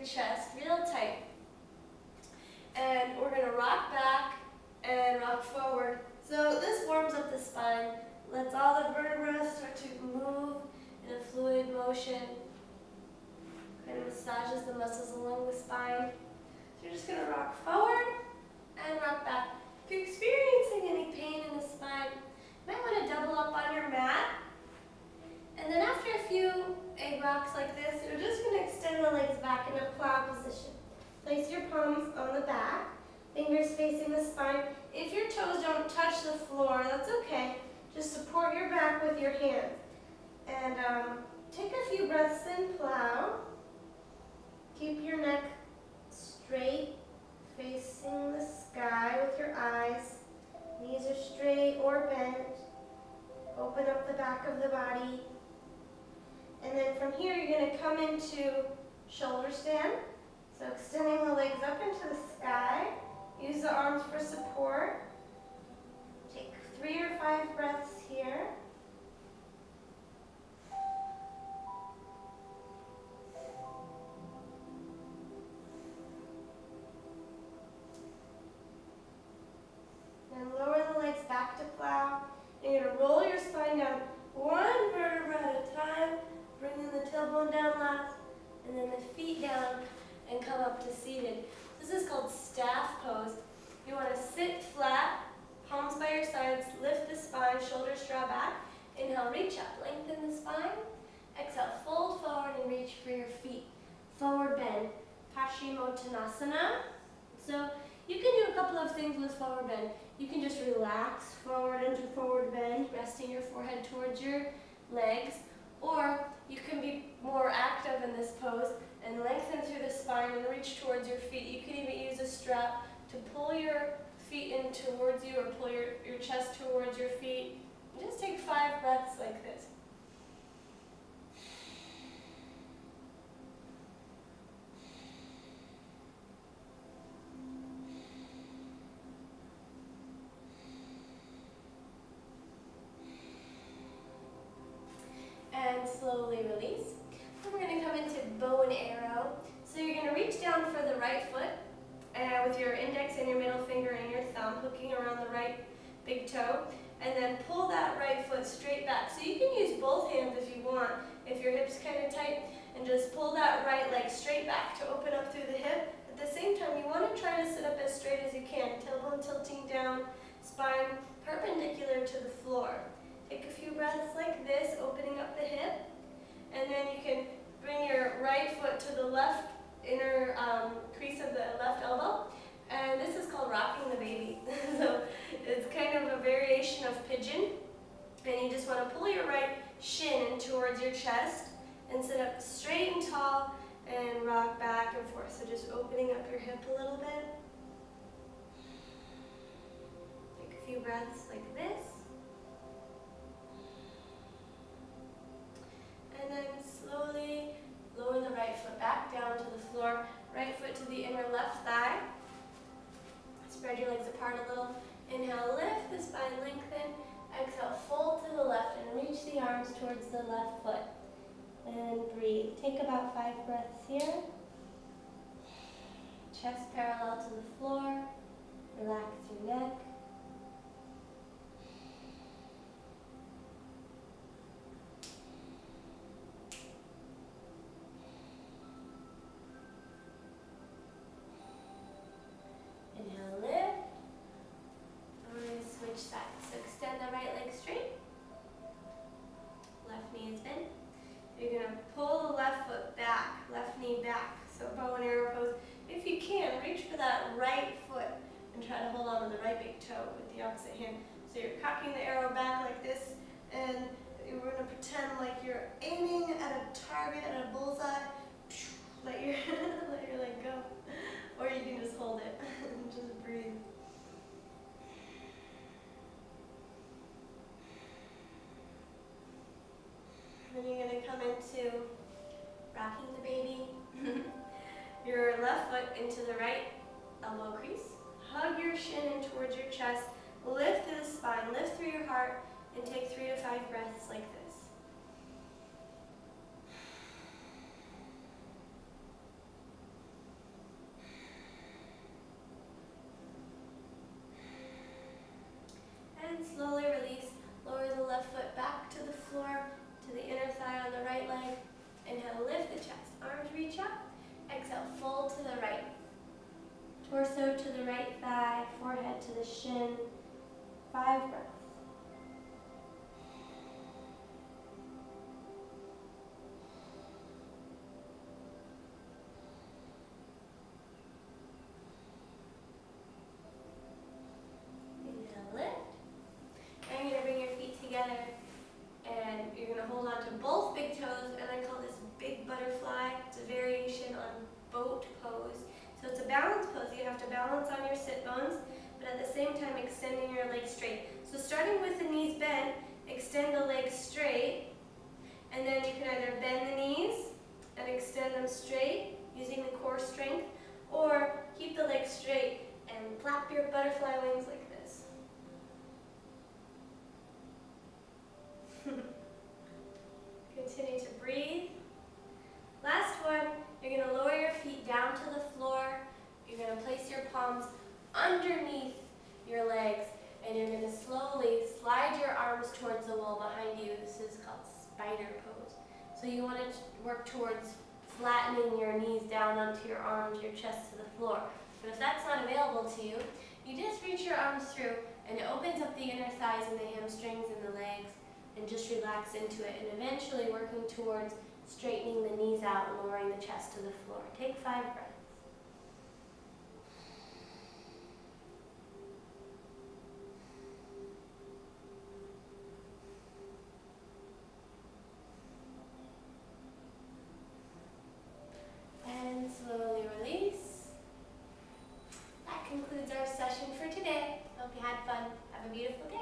chest real tight. And we're going to rock back and rock forward. So this warms up the spine, lets all the vertebrae start to move in a fluid motion. Kind of massages the muscles along the spine. So you're just going to rock forward and rock back. If you're experiencing any pain in the spine, you might want to double up on your mat. And then after a few egg rocks like this, you're just going to extend the legs back in a plow position. Place your palms on the back, fingers facing the spine. If your toes don't touch the floor, that's okay. Just support your back with your hands. And take a few breaths in plow. Keep your neck straight, facing the sky with your eyes. Knees are straight or bent. Open up the back of the body. And then from here, you're going to come into shoulder stand. So extending the legs up into the sky. Use the arms for support. Take 3 or 5 breaths here. And lower the legs back to plow. You're going to roll your spine down one vertebra at a time, bringing the tailbone down last, and then the feet down and come up to seated. This is called staff pose. You want to sit flat, palms by your sides, lift the spine, shoulders draw back. Inhale, reach up, lengthen the spine. Exhale, fold forward and reach for your feet. Forward bend, Paschimottanasana. So you can do a couple of things with forward bend. You can just relax forward into forward bend, resting your forehead towards your legs. Or you can be more active in this pose and lengthen through the spine and reach towards your feet. You can even use a strap to pull your feet in towards you or pull your chest towards your feet. Just take 5 breaths like this. And slowly release. Then we're going to come into bow and arrow. So you're going to reach down for the right foot with your index and your middle finger and your thumb hooking around the right big toe. And then pull that right foot straight back. So you can use both hands if you want, if your hip's kind of tight, and just pull that right leg straight back to open up through the hip. At the same time, you want to try to sit up as straight as you can. Tailbone tilting down, spine perpendicular to the floor. Take a few breaths like this, opening up the hip. And then you can bring your right foot to the left inner crease of the left elbow. And this is called rocking the baby. So it's kind of a variation of pigeon. And you just want to pull your right shin in towards your chest and sit up straight and tall and rock back and forth. So just opening up your hip a little bit. Take a few breaths like this. And then slowly lower the right foot back down to the floor. Right foot to the inner left thigh. Spread your legs apart a little. Inhale, lift the spine, lengthen. Exhale, fold to the left and reach the arms towards the left foot. And breathe. Take about 5 breaths here. Chest parallel to the floor. Relax your neck. Inhale, lift. We're going to switch sides. So extend the right leg straight. Left knee is bent. You're going to pull the left foot back, left knee back. So bow and arrow pose. If you can, reach for that right foot and try to hold on to the right big toe with the opposite hand. So you're cocking the arrow back like this, and we're going to pretend like you're aiming at a target, at a bullseye. Let your leg go. Or you can just hold it and just breathe. Then you're going to come into rocking the baby. Your left foot into the right elbow crease. Hug your shin in towards your chest. Lift through the spine, lift through your heart, and take 3 to 5 breaths like this. Torso to the right thigh, forehead to the shin. 5 breaths. Inhale, lift. And you're going to bring your feet together and you're going to hold on to both big toes, and I call this big butterfly. It's a variation on boat pose. So it's a balance pose. You have to balance on your sit bones, but at the same time extending your legs straight. So starting with the knees bent, extend the legs straight, and then you can either bend the knees and extend them straight using the core strength, or keep the legs straight and flap your butterfly wings like this. Continue to breathe. Last one, you're going to lower your feet down to the floor. You're going to place your palms underneath your legs, and you're going to slowly slide your arms towards the wall behind you. This is called spider pose. So you want to work towards flattening your knees down onto your arms, your chest to the floor. But if that's not available to you, you just reach your arms through, and it opens up the inner thighs and the hamstrings and the legs, and just relax into it, and eventually working towards straightening the knees out and lowering the chest to the floor. Take 5 breaths. And slowly release. That concludes our session for today. Hope you had fun. Have a beautiful day.